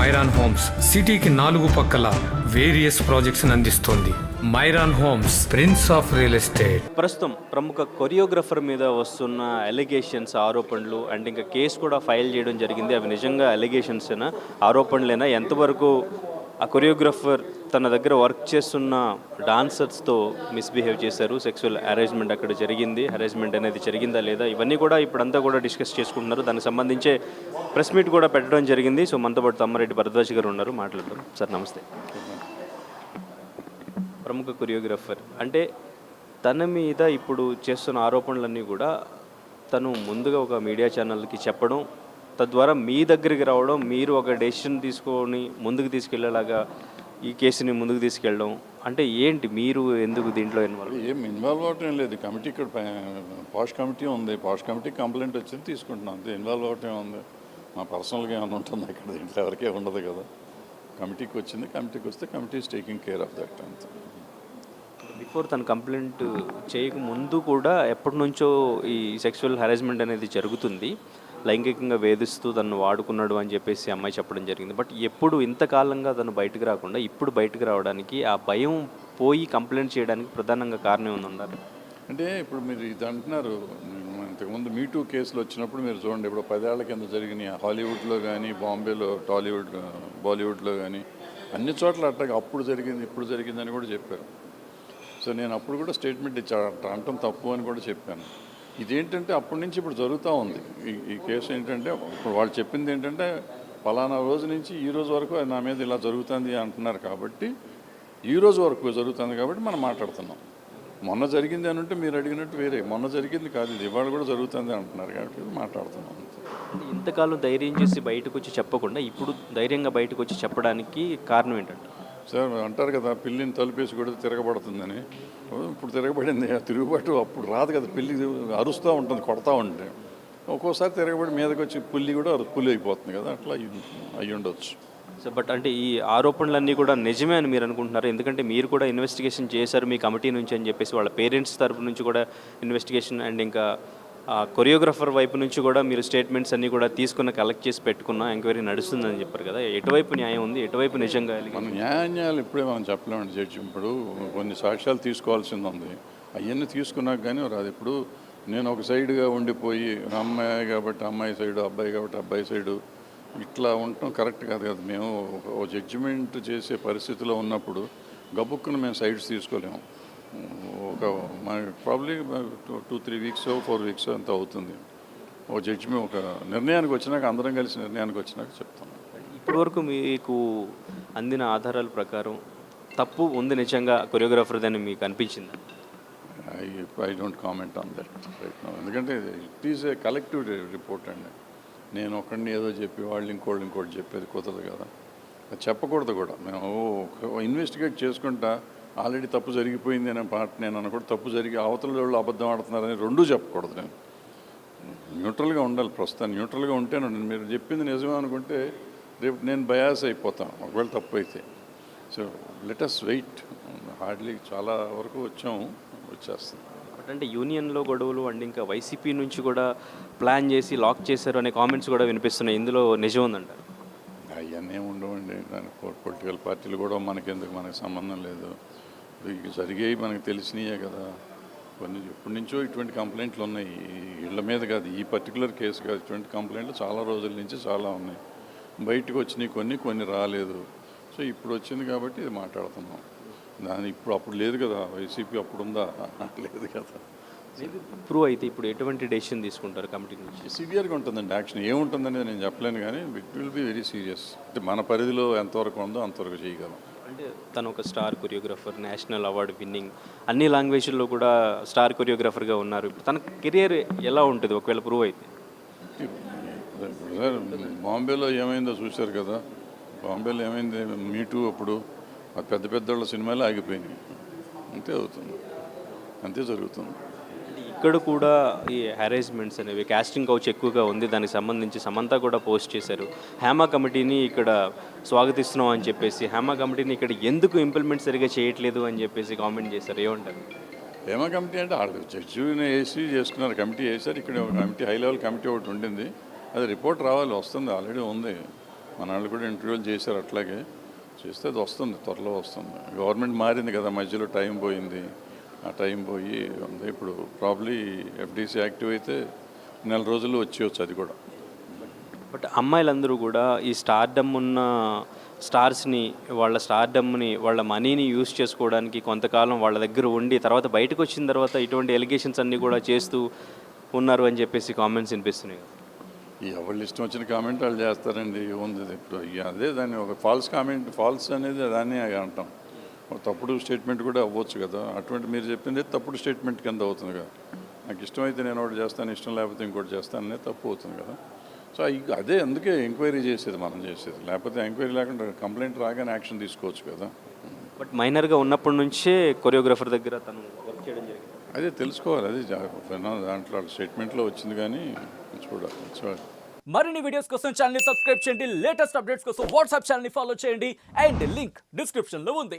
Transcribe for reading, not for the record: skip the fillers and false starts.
మైరాన్ homes సిటీకి 4 పక్కల various projects అందిస్తోంది. మైరాన్ homes, prince of real estate. ప్రస్తుతం ప్రముఖ కొరియోగ్రఫర్ మీద వస్తున్న అలిగేషన్స్, ఆరోపణలు అండ్ ఇంకా కేసు కూడా ఫైల్ చేయడం జరిగింది. అవి నిజంగా అలిగేషన్సేనా, ఆరోపణలేనా? ఎంతవరకు ఆ కొరియోగ్రఫర్ తన దగ్గర వర్క్ చేస్తున్న డాన్సర్స్తో మిస్బిహేవ్ చేశారు, సెక్సువల్ హెరాస్మెంట్ అక్కడ జరిగింది, హెరాస్మెంట్ అనేది జరిగిందా లేదా, ఇవన్నీ కూడా ఇప్పుడంతా కూడా డిస్కస్ చేసుకుంటున్నారు. దానికి సంబంధించే ప్రెస్ మీట్ కూడా పెట్టడం జరిగింది. సో మనతో పాటు తమ్మారెడ్డి భరద్వాజ్ గారు ఉన్నారు, మాట్లాడతారు. సార్ నమస్తే. ప్రముఖ కొరియోగ్రఫర్ అంటే తన మీద ఇప్పుడు చేస్తున్న ఆరోపణలన్నీ కూడా తను ముందుగా ఒక మీడియా ఛానల్కి చెప్పడం, తద్వారా మీ దగ్గరికి రావడం, మీరు ఒక డెసిషన్ తీసుకొని ముందుకు తీసుకెళ్లేలాగా ఈ కేసుని ముందుకు తీసుకెళ్ళడం, అంటే ఏంటి, మీరు ఎందుకు దీంట్లో ఇన్వాల్వ్? ఏం ఇన్వాల్వ్ అవటం లేదు. కమిటీ ఇక్కడ పాష్ కమిటీ ఉంది, పాష్ కమిటీ కంప్లైంట్ వచ్చింది తీసుకుంటున్నాం అంతే. ఇన్వాల్వ్ అవటం ఉంది, మా పర్సనల్గా ఏమైనా ఉంటుంది ఇక్కడ, దీంట్లో ఎవరికే ఉండదు కదా. కమిటీకి వచ్చింది, కమిటీకి వస్తే committee is taking care of that అంతే. బిఫోర్ తను కంప్లైంట్ చేయక ముందు కూడా ఎప్పటి నుంచో ఈ సెక్సువల్ హెరాస్మెంట్ అనేది జరుగుతుంది, లైంగికంగా వేధిస్తూ తను వాడుకున్నాడు అని చెప్పేసి అమ్మాయి చెప్పడం జరిగింది. బట్ ఎప్పుడు ఇంతకాలంగా తను బయటకు రాకుండా ఇప్పుడు బయటకు రావడానికి ఆ భయం పోయి కంప్లైంట్ చేయడానికి ప్రధానంగా కారణం ఏమైనా ఉన్నారు? అంటే ఇప్పుడు మీరు ఇది అంటున్నారు, ఇంతకుముందు మీటూ కేసులు వచ్చినప్పుడు మీరు చూడండి, ఇప్పుడు 10 ఏళ్ల కింద జరిగినాయి హాలీవుడ్లో కానీ, బాంబేలో, టాలీవుడ్, బాలీవుడ్లో కానీ అన్ని చోట్ల అట్లా అప్పుడు జరిగింది ఇప్పుడు జరిగిందని కూడా చెప్పారు. సో నేను అప్పుడు కూడా స్టేట్మెంట్ ఇచ్చా, అనటం తప్పు అని కూడా చెప్పాను. ఇదేంటంటే అప్పటి నుంచి ఇప్పుడు జరుగుతూ ఉంది ఈ కేసు. ఏంటంటే ఇప్పుడు వాళ్ళు చెప్పింది ఏంటంటే ఫలానా రోజు నుంచి ఈ రోజు వరకు నా మీద ఇలా జరుగుతుంది అంటున్నారు, కాబట్టి ఈ రోజు వరకు జరుగుతుంది కాబట్టి మనం మాట్లాడుతున్నాం. మొన్న జరిగింది అని ఉంటే మీరు అడిగినట్టు వేరే, మొన్న జరిగింది కాదు ఇది, ఇవాళ కూడా జరుగుతుంది అంటున్నారు కాబట్టి మాట్లాడుతున్నాం. ఇంతకాలం ధైర్యం చేసి బయటకు వచ్చి చెప్పకుండా ఇప్పుడు ధైర్యంగా బయటకు వచ్చి చెప్పడానికి కారణం ఏంటంటే, సార్ అంటారు కదా పిల్లిని తలుపేసి కూడా తిరగబడుతుందని. ఇప్పుడు తిరగబడింది, ఆ తిరుగుబాటు అప్పుడు రాదు కదా. పిల్లి అరుస్తూ ఉంటుంది, కొడతా ఉంటే ఒక్కోసారి తిరగబడి మీదకి వచ్చి పుల్లి కూడా పులి అయిపోతుంది కదా, అట్లా అయ్యి ఉండొచ్చు. సో బట్ అంటే ఈ ఆరోపణలన్నీ కూడా నిజమే అని మీరు అనుకుంటున్నారు? ఎందుకంటే మీరు కూడా ఇన్వెస్టిగేషన్ చేశారు మీ కమిటీ నుంచి అని చెప్పేసి, వాళ్ళ పేరెంట్స్ తరపు నుంచి కూడా ఇన్వెస్టిగేషన్ అండ్ ఇంకా కొరియోగ్రఫర్ వైపు నుంచి కూడా మీరు స్టేట్మెంట్స్ అన్నీ కూడా తీసుకున్న, కలెక్ట్ చేసి పెట్టుకున్న ఎంక్వైరీ నడుస్తుందని చెప్పారు కదా. ఎటువైపు న్యాయం ఉంది, ఎటువైపు నిజంగా? మన న్యాయాలు ఇప్పుడే మనం చెప్పలేమండి జడ్జి. ఇప్పుడు కొన్ని సాక్ష్యాలు తీసుకోవాల్సింది ఉంది, అవన్నీ తీసుకున్నాక కానీ రాదు. ఇప్పుడు నేను ఒక సైడ్గా ఉండిపోయి అమ్మాయి కాబట్టి అమ్మాయి సైడు, అబ్బాయి కాబట్టి అబ్బాయి సైడు ఇట్లా ఉండటం కరెక్ట్ కాదు కదా. మేము ఒక జడ్జిమెంట్ చేసే పరిస్థితిలో ఉన్నప్పుడు గబుక్కును మేము సైడ్స్ తీసుకోలేము. ఒక ప్రాబ్లీ 2-3 వీక్స్ 4 వీక్స్ అంత అవుతుంది. ఒక జడ్జిమెంట్ ఒక నిర్ణయానికి వచ్చినాక, అందరం కలిసి నిర్ణయానికి వచ్చినాక చెప్తాం. ఇప్పటివరకు మీకు అందిన ఆధారాల ప్రకారం తప్పు ఉంది నిజంగా కొరియోగ్రాఫర్దని మీకు అనిపించింది? I don't comment on that right now. ఎందుకంటే it is a collective report అండి. నేను ఒకరిని ఏదో చెప్పి వాళ్ళు ఇంకోటి చెప్పేది కుదరదు కదా, అది చెప్పకూడదు కూడా. మేము ఇన్వెస్టిగేట్ చేసుకుంటా ఆల్రెడీ తప్పు జరిగిపోయింది అనే పార్ట్ నేను అనకూడదు, తప్పు జరిగి అవతల వాళ్ళు అబద్ధం ఆడుతున్నారని రెండూ చెప్పకూడదు. నేను న్యూట్రల్గా ఉండాలి. ప్రస్తుతం న్యూట్రల్గా ఉంటేనే, మీరు చెప్పింది నిజమే అనుకుంటే రేపు నేను బయాస్ అయిపోతాను ఒకవేళ తప్పు అయితే. So let us wait. Hardly చాలా వరకు వచ్చేస్తుంది. అంటే యూనియన్లో గొడవలు అండ్ ఇంకా వైసీపీ నుంచి కూడా ప్లాన్ చేసి లాక్ చేశారు అనే కామెంట్స్ కూడా వినిపిస్తున్నాయి, ఇందులో నిజం ఉందంటారు? అవన్నీ ఉండవండి. దాని పొలిటికల్ పార్టీలు కూడా మనకెందుకు, మనకు సంబంధం లేదు. ఇక జరిగేవి మనకు తెలిసినాయే కదా. కొన్ని ఎప్పటి నుంచో ఇటువంటి కంప్లైంట్లు ఉన్నాయి, ఇళ్ళ మీద కాదు, ఈ పర్టికులర్ కేసు కాదు, ఇటువంటి కంప్లైంట్లు చాలా రోజుల నుంచి చాలా ఉన్నాయి. బయటకు వచ్చినాయి కొన్ని రాలేదు. సో ఇప్పుడు వచ్చింది కాబట్టి ఇది మాట్లాడుతున్నాం. దాని అప్పుడు లేదు కదా, వైసీపీ అప్పుడు ఉందా? లేదు కదా. ప్రూవ్ అయితే ఇప్పుడు ఎటువంటి డెసిషన్ తీసుకుంటారు కమిటీ నుంచి? సివియర్గా ఉంటుందండి యాక్షన్. ఏముంటుందనేది నేను చెప్పలేను, కానీ it will be very serious. అంటే మన పరిధిలో ఎంతవరకు ఉందో అంతవరకు చేయగలం. అంటే తను ఒక star choreographer, national award winning, అన్ని లాంగ్వేజ్ల్లో కూడా స్టార్ కొరియోగ్రాఫర్గా ఉన్నారు. ఇప్పుడు తన కెరియర్ ఎలా ఉంటుంది ఒకవేళ ప్రూవ్ అయితే? సార్ బాంబేలో ఏమైందో చూశారు కదా. బాంబేలో ఏమైంది, మీటూ అప్పుడు పెద్దవాళ్ళ సినిమాలు ఆగిపోయినాయి. అంతే అవుతుంది, అంతే జరుగుతుంది. ఇక్కడ కూడా ఈ హెరాస్మెంట్స్ అనేవి, కాస్టింగ్ కౌచ్ ఎక్కువగా ఉంది, దానికి సంబంధించి సమంత కూడా పోస్ట్ చేశారు. హేమా కమిటీని ఇక్కడ స్వాగతిస్తున్నాం అని చెప్పేసి, హేమా కమిటీని ఇక్కడ ఎందుకు ఇంప్లిమెంట్ సరిగా చేయట్లేదు అని చెప్పేసి కామెంట్ చేశారు. ఏమంటారు? హేమా కమిటీ అంటే జడ్జిని వేసి చేసుకున్నారు, కమిటీ వేశారు. ఇక్కడ కమిటీ హై లెవెల్ కమిటీ ఒకటి ఉండింది, అది రిపోర్ట్ రావాలి, వస్తుంది, ఆల్రెడీ ఉంది. మన వాళ్ళు కూడా ఇంటర్వ్యూలు చేశారు, అట్లాగే చేస్తే అది వస్తుంది, త్వరలో వస్తుంది. గవర్నమెంట్ మారింది కదా, మధ్యలో టైం పోయింది, ఆ టైం పోయి ఉంది. ఇప్పుడు ప్రాబ్లీ ఎఫ్డీసీ యాక్టివ్ అయితే నెల రోజుల్లో వచ్చేయచ్చు అది కూడా. బట్ అమ్మాయిలందరూ కూడా ఈ స్టార్డమ్ ఉన్న స్టార్స్ని, వాళ్ళ స్టార్డమ్ని, వాళ్ళ మనీని యూజ్ చేసుకోవడానికి కొంతకాలం వాళ్ళ దగ్గర ఉండి తర్వాత బయటకు వచ్చిన తర్వాత ఇటువంటి ఎలిగేషన్స్ అన్నీ కూడా చేస్తూ ఉన్నారు అని చెప్పేసి కామెంట్స్ వినిపిస్తున్నాయి. ఎవళ్ళు ఇష్టం వచ్చిన కామెంట్ వాళ్ళు చేస్తారండి, ఉంది ఇప్పుడు. అదే దాన్ని ఒక ఫాల్స్ కామెంట్, ఫాల్స్ అనేది దాన్ని అంటాం. ఒక తప్పుడు స్టేట్మెంట్ కూడా అవ్వచ్చు కదా, అటువంటి మీరు చెప్పింది తప్పుడు స్టేట్మెంట్ కింద అవుతుంది కదా. నాకు ఇష్టమైతే నేను ఒకటి చేస్తాను, ఇష్టం లేకపోతే ఇంకోటి చేస్తాననే తప్పు అవుతుంది కదా. సో అదే అందుకే ఎంక్వైరీ చేసేది, మనం చేసేది. లేకపోతే ఎంక్వైరీ లేకుండా కంప్లైంట్ రాగానే యాక్షన్ తీసుకోవచ్చు కదా. బట్ మైనర్గా ఉన్నప్పటి నుంచే కొరియోగ్రాఫర్ దగ్గర తను వర్క్ చేయడం జరిగింది. అదే తెలుసుకోవాలి, అది దాంట్లో స్టేట్మెంట్లో వచ్చింది, కానీ చూడాలి. మరిన్ని వీడియోస్ కోసం ఛానల్ ని సబ్స్క్రైబ్ చేయండి, లేటెస్ట్ అప్డేట్స్ కోసం వాట్సాప్ ఛానల్ ని ఫాలో చేయండి అండ్ లింక్ డిస్క్రిప్షన్ లో ఉంది.